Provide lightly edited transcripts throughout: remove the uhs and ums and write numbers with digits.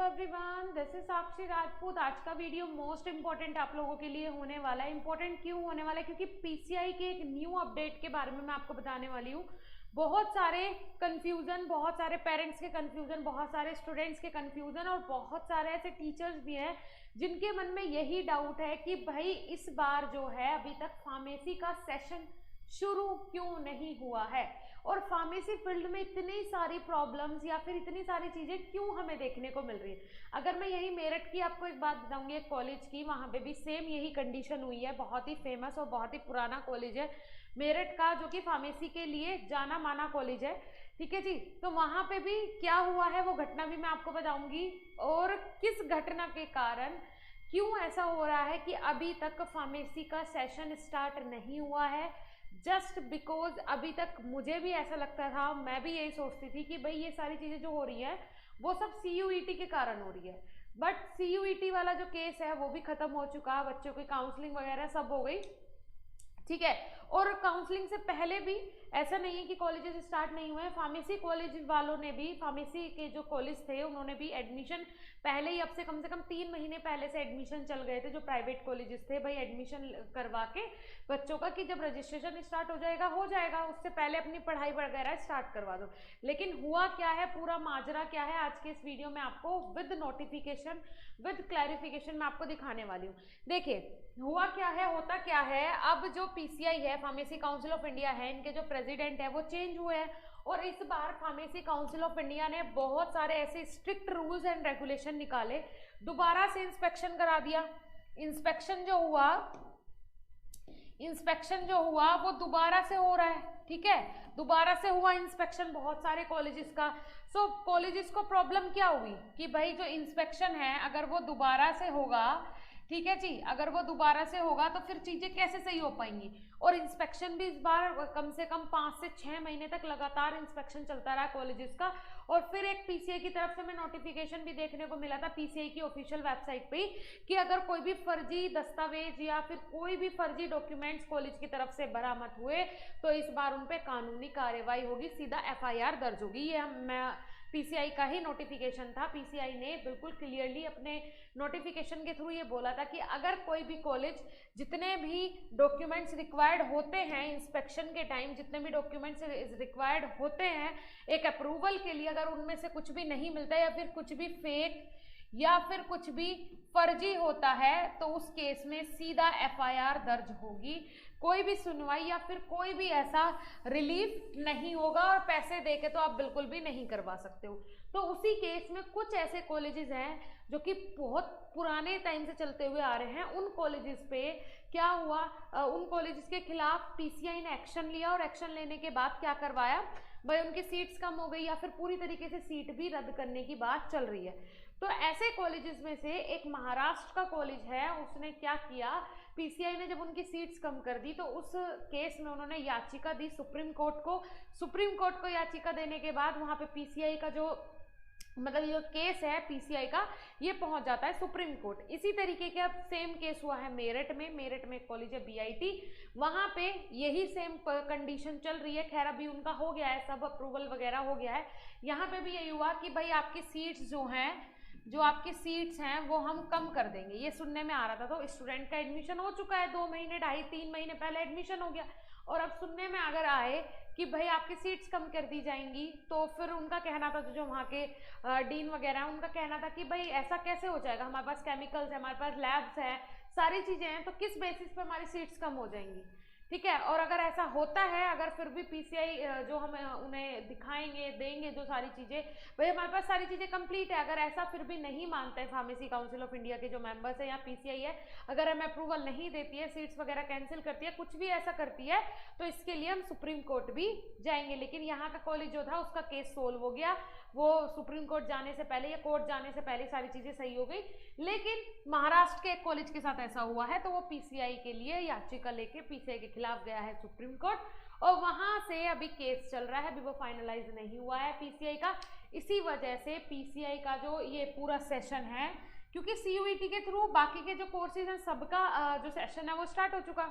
Everyone, this is साक्षी राजपूत। आज का video most important आप लोगों के लिए होने वाला है। इंपॉर्टेंट क्यों होने वाला है? क्योंकि पीसीआई के एक न्यू अपडेट के बारे में मैं आपको बताने वाली हूँ। बहुत सारे कंफ्यूजन, बहुत सारे पेरेंट्स के कंफ्यूजन, बहुत सारे स्टूडेंट्स के कंफ्यूजन और बहुत सारे ऐसे टीचर्स भी हैं जिनके मन में यही डाउट है कि भाई इस बार जो है अभी तक फार्मेसी का सेशन शुरू क्यों नहीं हुआ है और फार्मेसी फील्ड में इतनी सारी प्रॉब्लम्स या फिर इतनी सारी चीज़ें क्यों हमें देखने को मिल रही है। अगर मैं यही मेरठ की आपको एक बात बताऊंगी, एक कॉलेज की, वहाँ पे भी सेम यही कंडीशन हुई है। बहुत ही फेमस और बहुत ही पुराना कॉलेज है मेरठ का, जो कि फार्मेसी के लिए जाना माना कॉलेज है। ठीक है जी। तो वहाँ पे भी क्या हुआ है वो घटना भी मैं आपको बताऊंगी और किस घटना के कारण क्यों ऐसा हो रहा है कि अभी तक फार्मेसी का सेशन स्टार्ट नहीं हुआ है। जस्ट बिकॉज अभी तक मुझे भी ऐसा लगता था, मैं भी यही सोचती थी कि भाई ये सारी चीज़ें जो हो रही है वो सब सीयूईटी के कारण हो रही है। बट सीयूईटी वाला जो केस है वो भी खत्म हो चुका, बच्चों की काउंसलिंग वगैरह सब हो गई। ठीक है। और काउंसलिंग से पहले भी ऐसा नहीं है कि कॉलेजेस स्टार्ट नहीं हुए हैं। फार्मेसी कॉलेज वालों ने भी, फार्मेसी के जो कॉलेज थे उन्होंने भी एडमिशन पहले ही, अब से कम 3 महीने पहले से एडमिशन चल गए थे। जो प्राइवेट कॉलेजेस थे भाई एडमिशन करवा के बच्चों का कि जब रजिस्ट्रेशन स्टार्ट हो जाएगा उससे पहले अपनी पढ़ाई वगैरह स्टार्ट करवा दो। लेकिन हुआ क्या है, पूरा माजरा क्या है, आज के इस वीडियो में आपको विद नोटिफिकेशन विद क्लैरिफिकेशन मैं आपको दिखाने वाली हूँ। देखिए हुआ क्या है, होता क्या है, अब जो पीसीआई है, फार्मेसी काउंसिल ऑफ इंडिया है, इनके जो प्रेसिडेंट है वो चेंज हुए हैं और इस बार फार्मेसी काउंसिल ऑफ इंडिया ने बहुत सारे ऐसे स्ट्रिक्ट रूल्स एंड रेगुलेशन निकाले। दोबारा से इंस्पेक्शन करा दिया। इंस्पेक्शन जो हुआ वो दोबारा से हो रहा है। ठीक है, दोबारा से हुआ इंस्पेक्शन बहुत सारे कॉलेजेस का। सो कॉलेजेस को प्रॉब्लम क्या हुई कि भाई जो इंस्पेक्शन है अगर वो दोबारा से होगा, ठीक है जी, अगर वो दोबारा से होगा तो फिर चीज़ें कैसे सही हो पाएंगी। और इंस्पेक्शन भी इस बार कम से कम 5 से 6 महीने तक लगातार इंस्पेक्शन चलता रहा कॉलेजेस का। और फिर एक पीसीआई की तरफ से मैं नोटिफिकेशन भी देखने को मिला था पीसीआई की ऑफिशियल वेबसाइट पे कि अगर कोई भी फर्जी दस्तावेज या फिर कोई भी फर्जी डॉक्यूमेंट्स कॉलेज की तरफ से बरामद हुए तो इस बार उन पर कानूनी कार्रवाई होगी, सीधा एफआईआर दर्ज होगी। ये मैं पीसीआई का ही नोटिफिकेशन था। पीसीआई ने बिल्कुल क्लियरली अपने नोटिफिकेशन के थ्रू ये बोला था कि अगर कोई भी कॉलेज जितने भी डॉक्यूमेंट्स रिक्वायर्ड होते हैं इंस्पेक्शन के टाइम, जितने भी डॉक्यूमेंट्स रिक्वायर्ड होते हैं एक अप्रूवल के लिए, अगर उनमें से कुछ भी नहीं मिलता या फिर कुछ भी फेक या फिर कुछ भी फर्जी होता है तो उस केस में सीधा एफआईआर दर्ज होगी। कोई भी सुनवाई या फिर कोई भी ऐसा रिलीफ नहीं होगा और पैसे देके तो आप बिल्कुल भी नहीं करवा सकते हो। तो उसी केस में कुछ ऐसे कॉलेजेस हैं जो कि बहुत पुराने टाइम से चलते हुए आ रहे हैं। उन कॉलेजेस पे क्या हुआ, उन कॉलेजेस के खिलाफ पीसीआई ने एक्शन लिया और एक्शन लेने के बाद क्या करवाया भाई, उनकी सीट्स कम हो गई या फिर पूरी तरीके से सीट भी रद्द करने की बात चल रही है। तो ऐसे कॉलेजेस में से एक महाराष्ट्र का कॉलेज है, उसने क्या किया, पीसीआई ने जब उनकी सीट्स कम कर दी तो उस केस में उन्होंने याचिका दी सुप्रीम कोर्ट को। सुप्रीम कोर्ट को याचिका देने के बाद वहां पे पीसीआई का जो ये केस है पीसीआई का, ये पहुंच जाता है सुप्रीम कोर्ट। इसी तरीके के अब सेम केस हुआ है मेरठ में एक कॉलेज है बीआईटी, वहां पे यही सेम कंडीशन चल रही है। खैर अभी उनका हो गया है, सब अप्रूवल वगैरह हो गया है। यहाँ पे भी यही हुआ कि भाई आपकी सीट्स जो आपकी सीट्स हैं वो हम कम कर देंगे, ये सुनने में आ रहा था। तो स्टूडेंट का एडमिशन हो चुका है, 2 महीने 2.5-3 महीने पहले एडमिशन हो गया और अब सुनने में अगर आए कि भाई आपकी सीट्स कम कर दी जाएंगी तो फिर उनका कहना था, जो वहाँ के डीन वगैरह उनका कहना था कि भाई ऐसा कैसे हो जाएगा, हमारे पास केमिकल्स है, हमारे पास लैब्स हैं, सारी चीज़ें हैं, तो किस बेसिस पे हमारी सीट्स कम हो जाएंगी। ठीक है। और अगर ऐसा होता है, अगर फिर भी पीसीआई जो हम उन्हें दिखाएंगे देंगे जो सारी चीज़ें, भाई हमारे पास सारी चीज़ें कंप्लीट है, अगर ऐसा फिर भी नहीं मानते हैं फार्मेसी काउंसिल ऑफ इंडिया के जो मेंबर्स है या पीसीआई है, अगर हमें अप्रूवल नहीं देती है, सीट्स वगैरह कैंसिल करती है, कुछ भी ऐसा करती है, तो इसके लिए हम सुप्रीम कोर्ट भी जाएंगे। लेकिन यहाँ का कॉलेज जो था उसका केस सोल्व हो गया, वो सुप्रीम कोर्ट जाने से पहले या कोर्ट जाने से पहले सारी चीज़ें सही हो गई। लेकिन महाराष्ट्र के एक कॉलेज के साथ ऐसा हुआ है तो वो पीसीआई के लिए याचिका लेके पीसीआई के खिलाफ गया है सुप्रीम कोर्ट और वहां से अभी केस चल रहा है, अभी वो फाइनलाइज नहीं हुआ है पीसीआई का। इसी वजह से पीसीआई का जो ये पूरा सेशन है, क्योंकि सीयूईटी के थ्रू बाकी के जो कोर्सेज हैं सबका जो सेशन है वो स्टार्ट हो चुका,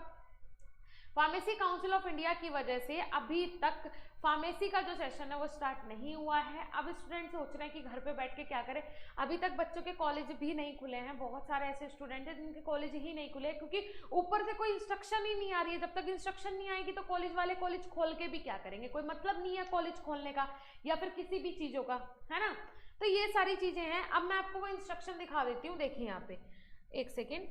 फार्मेसी काउंसिल ऑफ इंडिया की वजह से अभी तक फार्मेसी का जो सेशन है वो स्टार्ट नहीं हुआ है। अब स्टूडेंट सोच रहे हैं कि घर पे बैठ के क्या करें। अभी तक बच्चों के कॉलेज भी नहीं खुले हैं, बहुत सारे ऐसे स्टूडेंट हैं जिनके कॉलेज ही नहीं खुले, क्योंकि ऊपर से कोई इंस्ट्रक्शन ही नहीं आ रही है। जब तक इंस्ट्रक्शन नहीं आएगी तो कॉलेज वाले कॉलेज खोल के भी क्या करेंगे, कोई मतलब नहीं है कॉलेज खोलने का या फिर किसी भी चीज़ों का, है ना। तो ये सारी चीज़ें हैं। अब मैं आपको वो इंस्ट्रक्शन दिखा देती हूँ, देखिए यहाँ पे एक सेकेंड,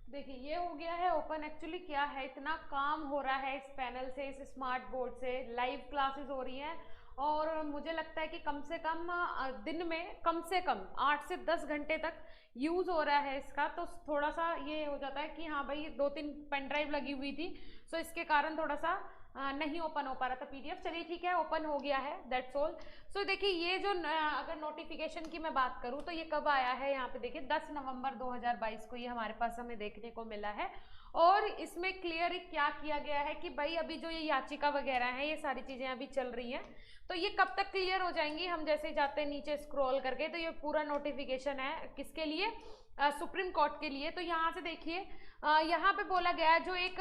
देखिए ये हो गया है ओपन। एक्चुअली क्या है, इतना काम हो रहा है इस पैनल से, इस स्मार्ट बोर्ड से, लाइव क्लासेस हो रही हैं और मुझे लगता है कि कम से कम दिन में कम से कम 8 से 10 घंटे तक यूज़ हो रहा है इसका। तो थोड़ा सा ये हो जाता है कि हाँ भाई 2-3 पेन ड्राइव लगी हुई थी, सो इसके कारण थोड़ा सा नहीं ओपन हो पा रहा था पीडीएफ। चलिए ठीक है, ओपन हो गया है, दैट्स ऑल। सो देखिए ये जो अगर नोटिफिकेशन की मैं बात करूँ तो ये कब आया है, यहाँ पे देखिए 10 नवंबर 2022 को ये हमारे पास हमें देखने को मिला है। और इसमें क्लियर क्या किया गया है कि भाई अभी जो ये याचिका वगैरह है, ये सारी चीज़ें अभी चल रही हैं, तो ये कब तक क्लियर हो जाएंगी। हम जैसे जाते हैं नीचे स्क्रॉल करके तो ये पूरा नोटिफिकेशन है किसके लिए, सुप्रीम कोर्ट के लिए। तो यहाँ से देखिए यहाँ पे बोला गया है, जो एक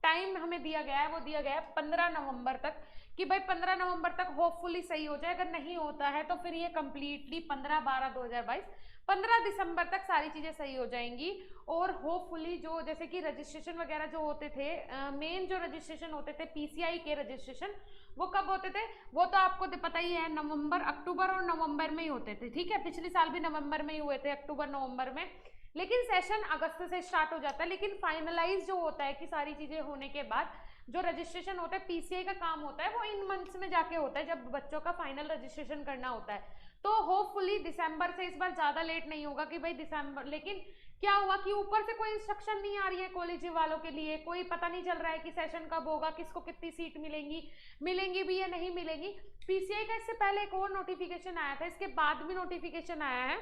टाइम हमें दिया गया है वो दिया गया है 15 नवंबर तक, कि भाई 15 नवंबर तक होपफुली सही हो जाए। अगर नहीं होता है तो फिर ये कंप्लीटली 15/12/2022 15 दिसंबर तक सारी चीज़ें सही हो जाएंगी। और होपफुली जो जैसे कि रजिस्ट्रेशन वगैरह जो होते थे, मेन जो रजिस्ट्रेशन होते थे पीसीआई के रजिस्ट्रेशन, वो कब होते थे, वो तो आपको पता ही है, नवंबर, अक्टूबर और नवंबर में ही होते थे। ठीक है, पिछले साल भी नवंबर में ही हुए थे, अक्टूबर नवंबर में। लेकिन सेशन अगस्त से स्टार्ट हो जाता है। लेकिन फाइनलाइज जो होता है कि सारी चीज़ें होने के बाद जो रजिस्ट्रेशन होता है, पीसीआई का काम होता है, वो इन मंथ्स में जाके होता है जब बच्चों का फाइनल रजिस्ट्रेशन करना होता है। तो होपफुली दिसंबर से, इस बार ज़्यादा लेट नहीं होगा कि भाई दिसंबर। लेकिन क्या हुआ कि ऊपर से कोई इंस्ट्रक्शन नहीं आ रही है कॉलेज वालों के लिए, कोई पता नहीं चल रहा है कि सेशन कब होगा, किसको कितनी सीट मिलेंगी भी या नहीं मिलेंगी। पीसीआई का इससे पहले एक और नोटिफिकेशन आया था, इसके बाद भी नोटिफिकेशन आया है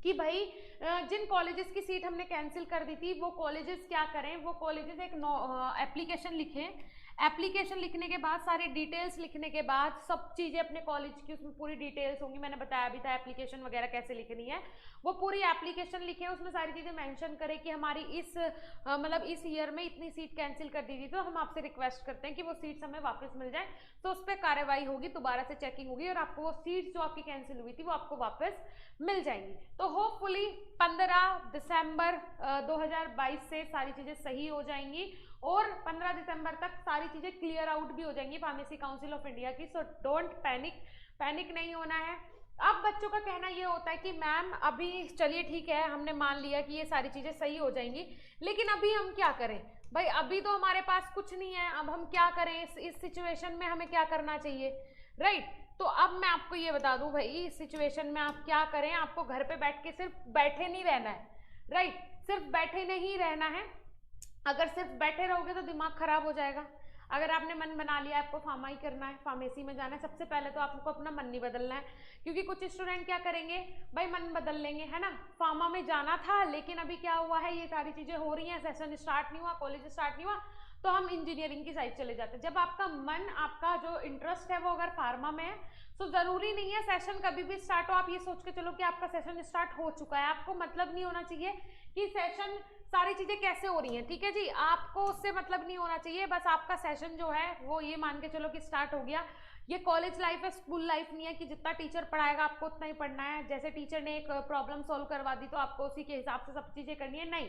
कि भाई जिन कॉलेजेस की सीट हमने कैंसिल कर दी थी वो कॉलेजेस क्या करें, वो कॉलेजेस एक एप्लीकेशन लिखें। एप्लीकेशन लिखने के बाद, सारी डिटेल्स लिखने के बाद, सब चीज़ें अपने कॉलेज की उसमें पूरी डिटेल्स होंगी, मैंने बताया भी था एप्लीकेशन वगैरह कैसे लिखनी है, वो पूरी एप्लीकेशन लिखें, उसमें सारी चीज़ें मेंशन करें कि हमारी इस मतलब इस ईयर में इतनी सीट कैंसिल कर दी थी, तो हम आपसे रिक्वेस्ट करते हैं कि वो सीट्स हमें वापस मिल जाए। तो उस पर कार्रवाई होगी, दोबारा से चेकिंग होगी और आपको वो सीट्स जो आपकी कैंसिल हुई थी वो आपको वापस मिल जाएंगी। तो होपफुली 15 दिसंबर 2022 से सारी चीज़ें सही हो जाएंगी और 15 दिसंबर तक सारी चीज़ें क्लियर आउट भी हो जाएंगी फार्मेसी काउंसिल ऑफ इंडिया की। सो डोंट पैनिक नहीं होना है। अब बच्चों का कहना ये होता है कि मैम अभी चलिए ठीक है, हमने मान लिया कि ये सारी चीज़ें सही हो जाएंगी, लेकिन अभी हम क्या करें भाई, अभी तो हमारे पास कुछ नहीं है, अब हम क्या करें, इस सिचुएशन में हमें क्या करना चाहिए, राइट। तो अब मैं आपको ये बता दूं भाई, इस सिचुएशन में आप क्या करें, आपको घर पे बैठ के सिर्फ बैठे नहीं रहना है, राइट, सिर्फ बैठे नहीं रहना है। अगर सिर्फ बैठे रहोगे तो दिमाग खराब हो जाएगा। अगर आपने मन बना लिया आपको फार्मा ही करना है, फार्मेसी में जाना है, सबसे पहले तो आपको अपना मन नहीं बदलना है, क्योंकि कुछ स्टूडेंट क्या करेंगे भाई, मन बदल लेंगे, है ना। फार्मा में जाना था लेकिन अभी क्या हुआ है, ये सारी चीज़ें हो रही हैं, सेशन स्टार्ट नहीं हुआ, कॉलेज स्टार्ट नहीं हुआ, तो हम इंजीनियरिंग की साइड चले जाते हैं। जब आपका मन, आपका जो इंटरेस्ट है वो अगर फार्मा में है, तो ज़रूरी नहीं है सेशन कभी भी स्टार्ट हो, आप ये सोच के चलो कि आपका सेशन स्टार्ट हो चुका है। आपको मतलब नहीं होना चाहिए कि सेशन सारी चीज़ें कैसे हो रही हैं, ठीक है जी, आपको उससे मतलब नहीं होना चाहिए। बस आपका सेशन जो है वो ये मान के चलो कि स्टार्ट हो गया। ये कॉलेज लाइफ है, स्कूल लाइफ नहीं है कि जितना टीचर पढ़ाएगा आपको उतना ही पढ़ना है। जैसे टीचर ने एक प्रॉब्लम सॉल्व करवा दी तो आपको उसी के हिसाब से सब चीज़ें करनी है, नहीं।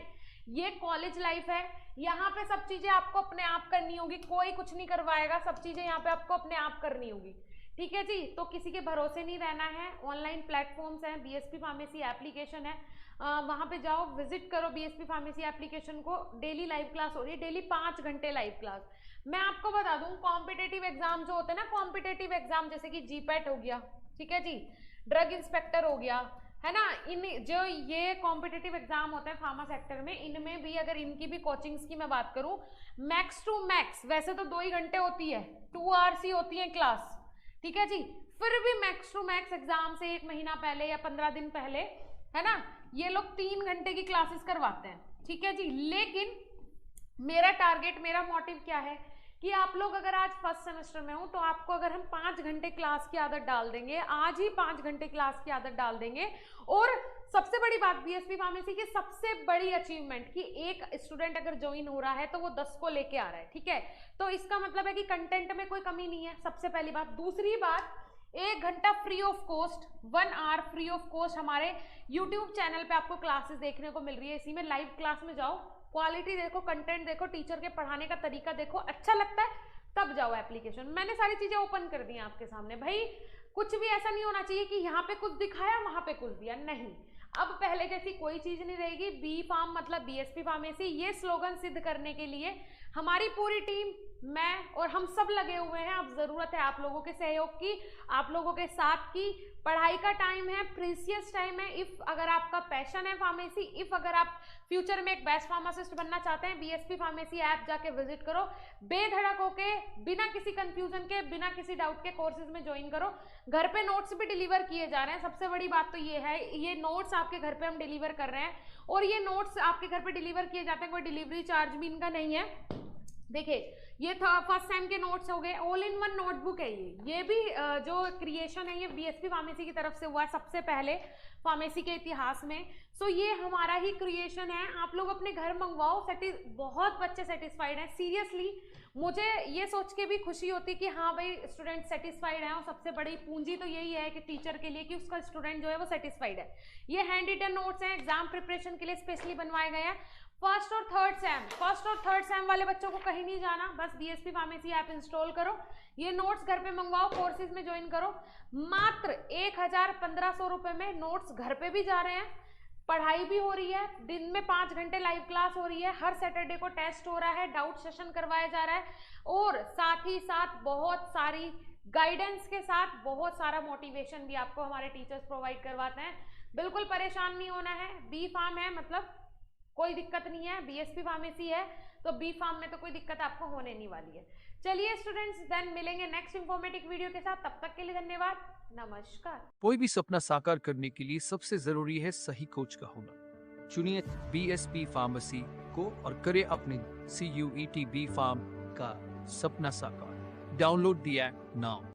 ये कॉलेज लाइफ है, यहाँ पे सब चीज़ें आपको अपने आप करनी होगी, कोई कुछ नहीं करवाएगा, सब चीज़ें यहाँ पे आपको अपने आप करनी होगी, ठीक है जी। तो किसी के भरोसे नहीं रहना है। ऑनलाइन प्लेटफॉर्म्स हैं, बीएसपी फार्मेसी एप्लीकेशन है, वहाँ पे जाओ, विजिट करो बीएसपी फार्मेसी एप्लीकेशन को। डेली लाइव क्लास हो रही है, डेली 5 घंटे लाइव क्लास। मैं आपको बता दूँ, कॉम्पिटेटिव एग्जाम जो होते हैं ना, कॉम्पिटेटिव एग्जाम जैसे कि जीपैट हो गया, ठीक है जी, ड्रग इंस्पेक्टर हो गया, है ना, इन जो ये कॉम्पिटेटिव एग्जाम होते हैं फार्मा सेक्टर में, इनमें भी अगर इनकी भी कोचिंग्स की मैं बात करूँ, मैक्स टू मैक्स, वैसे तो 2 ही घंटे होती है, 2 आवर्स ही होती है क्लास, ठीक है जी, फिर भी मैक्स टू मैक्स एग्जाम से 1 महीना पहले या 15 दिन पहले, है ना, ये लोग 3 घंटे की क्लासेस करवाते हैं, ठीक है जी। लेकिन मेरा टारगेट, मेरा मोटिव क्या है कि आप लोग अगर आज फर्स्ट सेमेस्टर में हो तो आपको अगर हम 5 घंटे क्लास की आदत डाल देंगे, आज ही 5 घंटे क्लास की आदत डाल देंगे। और सबसे बड़ी बात बीएसपी फार्मेसी की सबसे बड़ी अचीवमेंट कि एक स्टूडेंट अगर ज्वाइन हो रहा है तो वो 10 को लेके आ रहा है, ठीक है। तो इसका मतलब है कि कंटेंट में कोई कमी नहीं है, सबसे पहली बात। दूसरी बात, 1 घंटा free of cost, 1 hour free of cost हमारे यूट्यूब चैनल पे आपको क्लासेस देखने को मिल रही है। इसी में लाइव क्लास में जाओ, क्वालिटी देखो, कंटेंट देखो, टीचर के पढ़ाने का तरीका देखो, अच्छा लगता है तब जाओ एप्लीकेशन। मैंने सारी चीजें ओपन कर दी हैं आपके सामने। भाई कुछ भी ऐसा नहीं होना चाहिए कि यहाँ पे कुछ दिखाया वहां पे कुछ दिया, नहीं। अब पहले जैसी कोई चीज नहीं रहेगी। बी फार्म मतलब बीएसपी फार्मेसी, ये स्लोगन सिद्ध करने के लिए हमारी पूरी टीम, मैं और हम सब लगे हुए हैं। अब जरूरत है आप लोगों के सहयोग की, आप लोगों के साथ की। पढ़ाई का टाइम है, प्रीसियस टाइम है। इफ अगर आपका पैशन है फार्मेसी, इफ अगर आप फ्यूचर में एक बेस्ट फार्मासिस्ट बनना चाहते हैं, बीएसपी फार्मेसी ऐप जाके विजिट करो, बेधड़क होके, बिना किसी कंफ्यूजन के, बिना किसी डाउट के कोर्सेज में ज्वाइन करो। घर पे नोट्स भी डिलीवर किए जा रहे हैं। सबसे बड़ी बात तो ये है, ये नोट्स आपके घर पे हम डिलीवर कर रहे हैं और ये नोट्स आपके घर पे डिलीवर किए जाते हैं, कोई डिलीवरी चार्ज भी इनका नहीं है। देखिए ये फर्स्ट सेम के नोट्स हो गए, ऑल इन वन नोटबुक है ये भी जो क्रिएशन है ये बीएसपी फार्मेसी की तरफ से हुआ है सबसे पहले फार्मेसी के इतिहास में। सो ये हमारा ही क्रिएशन है, आप लोग अपने घर मंगवाओ। बहुत बच्चे सेटिस्फाइड हैं। सीरियसली मुझे ये सोच के भी खुशी होती कि हाँ भाई स्टूडेंट सेटिस्फाइड है, और सबसे बड़ी पूंजी तो यही है कि टीचर के लिए कि उसका स्टूडेंट जो है वो सेटिस्फाइड है। ये हैंड रिटन नोट्स हैं, एग्जाम प्रिपरेशन के लिए स्पेशली बनवाए गए हैं। फर्स्ट और थर्ड सेम वाले बच्चों को कहीं नहीं जाना, बस बीएसपी फार्मेसी ऐप इंस्टॉल करो, ये नोट्स घर पे मंगवाओ, कोर्सेज में ज्वाइन करो। मात्र 1,1500 रुपए में नोट्स घर पे भी जा रहे हैं, पढ़ाई भी हो रही है, दिन में 5 घंटे लाइव क्लास हो रही है, हर सैटरडे को टेस्ट हो रहा है, डाउट सेशन करवाया जा रहा है, और साथ ही साथ बहुत सारी गाइडेंस के साथ बहुत सारा मोटिवेशन भी आपको हमारे टीचर्स प्रोवाइड करवाते हैं। बिल्कुल परेशान नहीं होना है। बी फार्म है मतलब कोई दिक्कत नहीं है, बीएसपी फार्मेसी है तो बी फार्म में तो कोई दिक्कत आपको होने नहीं वाली है। चलिए स्टूडेंट्स, देन मिलेंगे नेक्स्ट इंफॉर्मेटिव वीडियो के साथ, तब तक के लिए धन्यवाद, नमस्कार। कोई भी सपना साकार करने के लिए सबसे जरूरी है सही कोच का होना। चुनिए बीएसपी फार्मेसी को और करें अपने CUET बी फार्म का सपना साकार। Download the app now.